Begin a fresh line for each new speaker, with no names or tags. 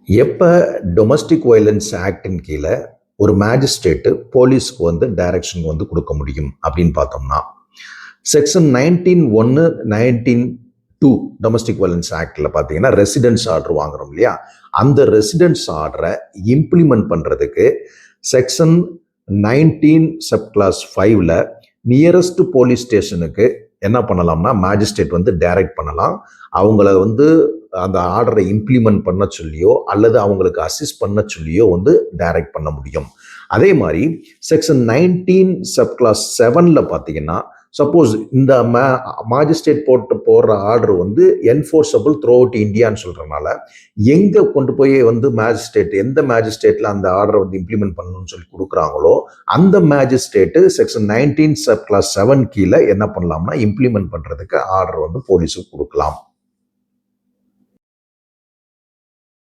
எப்போ domestic violence actin கீழே ஒரு மேஜிஸ்ட்ரேட்டு போலீஸ்க்கு டைரக்ஷன் கொடுக்க முடியும் அப்படின்னு பார்த்தோம்னா, செக்ஷன் 19(1) 19(2) டொமஸ்டிக் வயலன்ஸ் ஆக்டில் பார்த்தீங்கன்னா ரெசிடென்ஸ் ஆர்டர் வாங்குறோம் இல்லையா, அந்த ரெசிடென்ஸ் ஆர்டரை இம்ப்ளிமெண்ட் பண்ணுறதுக்கு செக்ஷன் 19 சப் கிளாஸ் 5ல் நியரஸ்ட் போலீஸ் ஸ்டேஷனுக்கு என்ன பண்ணலாம்னா மேஜிஸ்ட்ரேட் டைரக்ட் பண்ணலாம். அவங்கள அந்த ஆர்டரை இம்ப்ளிமெண்ட் பண்ண சொல்லியோ அல்லது அவங்களுக்கு அசிஸ்ட் பண்ண சொல்லியோ டைரக்ட் பண்ண முடியும். அதே மாதிரி செக்ஷன் 19 சப் கிளாஸ் 7ல் பார்த்தீங்கன்னா, சப்போஸ் இந்த மேஜிஸ்ட்ரேட் போடுற ஆர்டர் என்ஃபோர்ஸபிள் த்ரூ அவுட் இந்தியான்னு சொல்றதுனால எங்க கொண்டு போய் மேஜிஸ்ட்ரேட் எந்த மேஜிஸ்ட்ரேட்ல அந்த ஆர்டரை இம்ப்ளிமெண்ட் பண்ணணும்னு சொல்லி கொடுக்குறாங்களோ அந்த மேஜிஸ்ட்ரேட்டு செக்ஷன் 19 சப் கிளாஸ் 7 கீழே என்ன பண்ணலாம்னா இம்ப்ளிமெண்ட் பண்றதுக்கு ஆர்டர் போலீஸுக்கு கொடுக்கலாம்.